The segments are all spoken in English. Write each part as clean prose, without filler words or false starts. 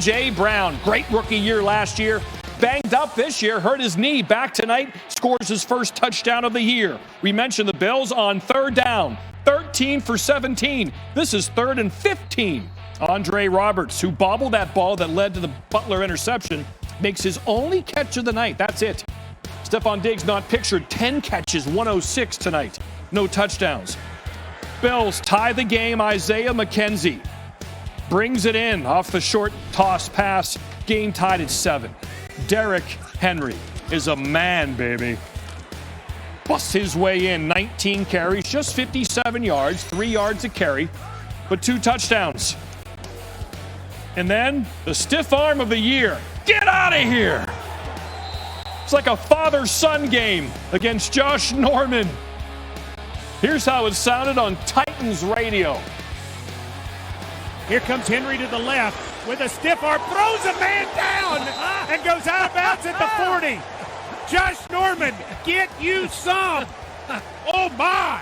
A.J. Brown, great rookie year last year. Banged up this year, hurt his knee. Back tonight, scores his first touchdown of the year. We mentioned the Bills on third down, 13 for 17. This is 3rd and 15. Andre Roberts, who bobbled that ball that led to the Butler interception, makes his only catch of the night. That's it. Stephon Diggs not pictured. 10 catches, 106 tonight. No touchdowns. Bills tie the game. Isaiah McKenzie brings it in off the short toss pass. Game tied at 7. Derrick Henry is a man, baby. Busts his way in. 19 carries, just 57 yards, 3 yards a carry, but 2 touchdowns. And then the stiff arm of the year. Get out of here! It's like a father-son game against Josh Norman. Here's how it sounded on Titans radio. Here comes Henry to the left with a stiff arm, throws a man down, and goes out of bounds at the 40. Josh Norman, get you some. Oh, my.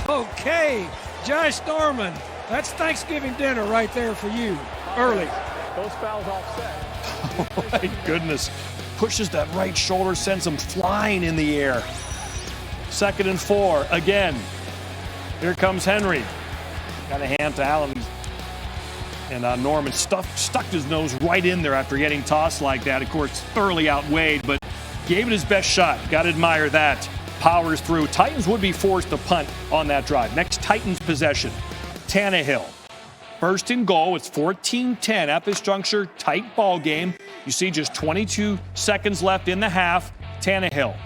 Okay, Josh Norman. That's Thanksgiving dinner right there for you, early. Those fouls offset. Oh, my goodness. Pushes that right shoulder, sends him flying in the air. 2nd and 4, again. Here comes Henry. Got a hand to Allen. And Norman stuck his nose right in there after getting tossed like that. Of course, thoroughly outweighed, but gave it his best shot. Got to admire that. Powers through. Titans would be forced to punt on that drive. Next Titans possession. Tannehill. 1st and goal. It's 14-10 at this juncture. Tight ball game. You see just 22 seconds left in the half. Tannehill.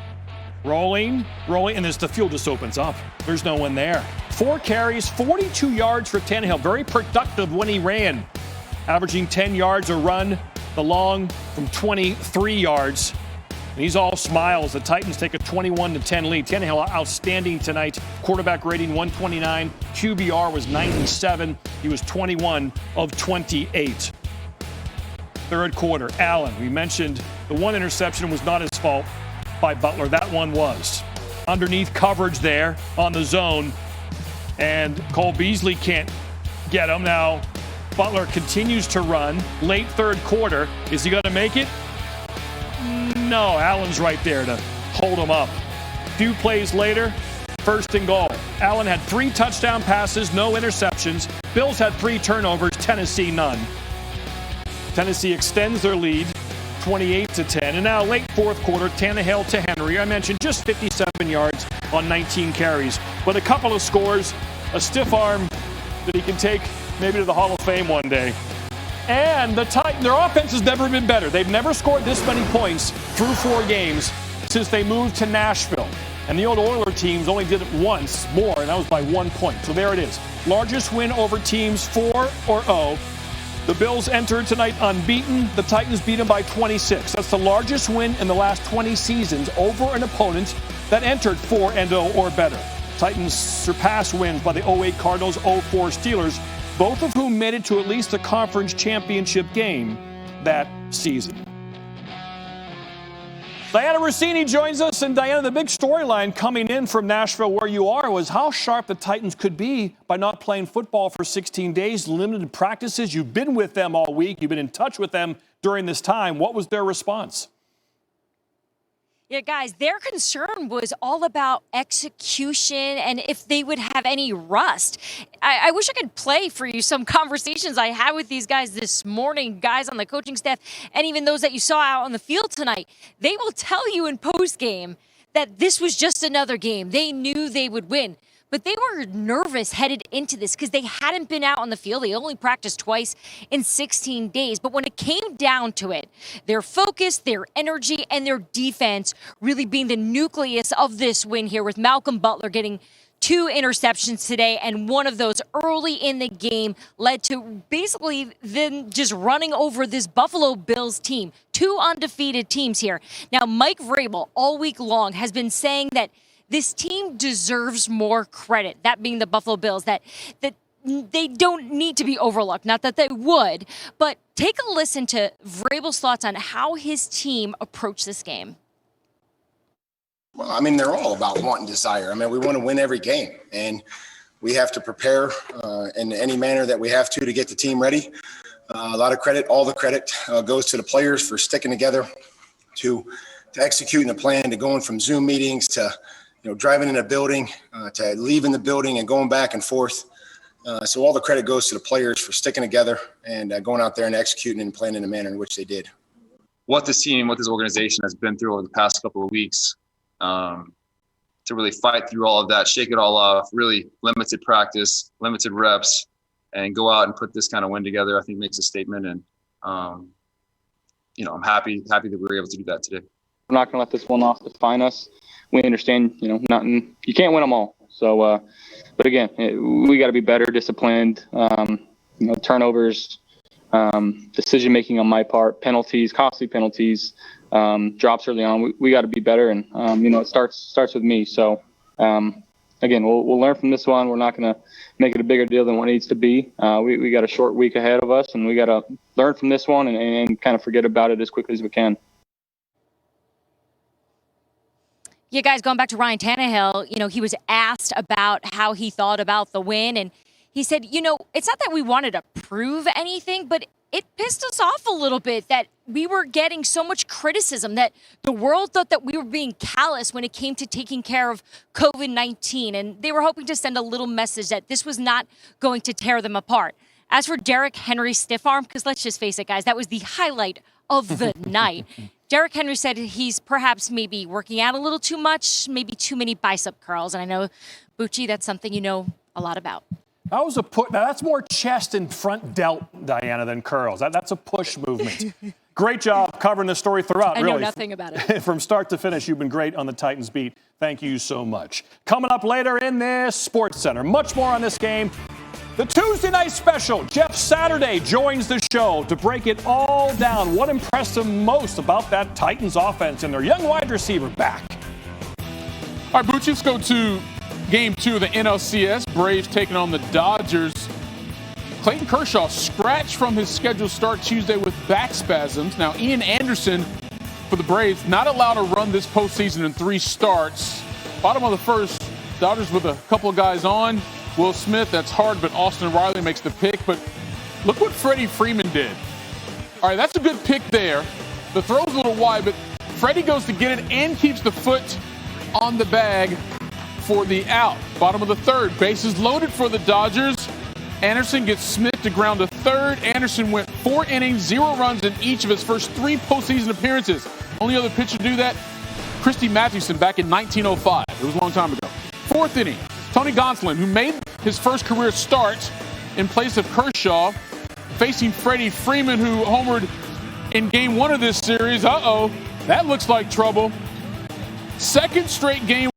Rolling, and the field just opens up. There's no one there. 4 carries, 42 yards for Tannehill. Very productive when he ran. Averaging 10 yards a run. The long from 23 yards. And he's all smiles. The Titans take a 21-10 lead. Tannehill outstanding tonight. Quarterback rating 129. QBR was 97. He was 21 of 28. 3rd quarter, Allen. We mentioned the one interception was not his fault by Butler. That one was. Underneath coverage there on the zone. And Cole Beasley can't get him. Now, Butler continues to run. Late 3rd quarter. Is he going to make it? No, Allen's right there to hold him up. Few plays later, 1st and goal. Allen had 3 touchdown passes, no interceptions. Bills had 3 turnovers, Tennessee none. Tennessee extends their lead, 28-10. And now late 4th quarter, Tannehill to Henry. I mentioned just 57 yards on 19 carries. But a couple of scores, a stiff arm that he can take maybe to the Hall of Fame one day. And their offense has never been better. They've never scored this many points through 4 games since they moved to Nashville. And the old Oiler teams only did it once more, and that was by 1 point. So there it is. Largest win over teams 4 or 0. The Bills entered tonight unbeaten. The Titans beat them by 26. That's the largest win in the last 20 seasons over an opponent that entered 4-0 or better. Titans surpass wins by the 08 Cardinals, 04 Steelers, both of whom made it to at least the conference championship game that season. Diana Rossini joins us. And Diana, the big storyline coming in from Nashville, where you are, was how sharp the Titans could be by not playing football for 16 days, limited practices. You've been with them all week. You've been in touch with them during this time. What was their response? Yeah, guys, their concern was all about execution and if they would have any rust. I wish I could play for you some conversations I had with these guys this morning, guys on the coaching staff, and even those that you saw out on the field tonight. They will tell you in postgame that this was just another game. They knew they would win. But they were nervous headed into this because they hadn't been out on the field. They only practiced twice in 16 days. But when it came down to it, their focus, their energy, and their defense really being the nucleus of this win here, with Malcolm Butler getting 2 interceptions today, and one of those early in the game led to basically them just running over this Buffalo Bills team. 2 undefeated teams here. Now, Mike Vrabel all week long has been saying that this team deserves more credit, that being the Buffalo Bills, that they don't need to be overlooked. Not that they would, but take a listen to Vrabel's thoughts on how his team approached this game. Well, I mean, they're all about want and desire. I mean, we want to win every game, and we have to prepare in any manner that we have to get the team ready. A lot of credit, all the credit goes to the players for sticking together, to executing the plan, to going from Zoom meetings to driving in a building, to leaving the building and going back and forth. So all the credit goes to the players for sticking together and going out there and executing and playing in the manner in which they did. What this team, what this organization has been through over the past couple of weeks, to really fight through all of that, shake it all off, really limited practice, limited reps, and go out and put this kind of win together, I think makes a statement. And, I'm happy that we were able to do that today. We're not going to let this one loss define us. We understand, nothing. You can't win them all. So, but again, we got to be better, disciplined. Turnovers, decision making on my part, penalties, costly penalties, drops early on. We got to be better, and it starts with me. So, again, we'll learn from this one. We're not going to make it a bigger deal than what it needs to be. We got a short week ahead of us, and we got to learn from this one and kind of forget about it as quickly as we can. Yeah, guys, going back to Ryan Tannehill, he was asked about how he thought about the win, and he said, it's not that we wanted to prove anything, but it pissed us off a little bit that we were getting so much criticism, that the world thought that we were being callous when it came to taking care of COVID-19, and they were hoping to send a little message that this was not going to tear them apart. As for Derrick Henry's stiff arm, because let's just face it, guys, that was the highlight of the night. Derrick Henry said he's perhaps maybe working out a little too much, maybe too many bicep curls. And I know, Bucci, that's something you know a lot about. That was a now that's more chest and front delt, Diana, than curls. That's a push movement. Great job covering the story throughout, really. I know nothing about it. From start to finish, you've been great on the Titans beat. Thank you so much. Coming up later in this Sports Center, much more on this game. The Tuesday night special, Jeff Saturday joins the show to break it all down. What impressed him most about that Titans offense and their young wide receiver back? All right, Bucci, let's go to Game 2 of the NLCS. Braves taking on the Dodgers. Clayton Kershaw scratched from his scheduled start Tuesday with back spasms. Now, Ian Anderson for the Braves not allowed to run this postseason in 3 starts. Bottom of the first, Dodgers with a couple of guys on. Will Smith, that's hard, but Austin Riley makes the pick. But look what Freddie Freeman did. All right, that's a good pick there. The throw's a little wide, but Freddie goes to get it and keeps the foot on the bag for the out. Bottom of the third, bases loaded for the Dodgers. Anderson gets Smith to ground to third. Anderson went 4 innings, 0 runs in each of his first 3 postseason appearances. Only other pitcher to do that, Christy Mathewson back in 1905. It was a long time ago. 4th inning, Tony Gonsolin, who made his first career start in place of Kershaw, facing Freddie Freeman, who homered in Game 1 of this series. That looks like trouble. Second straight game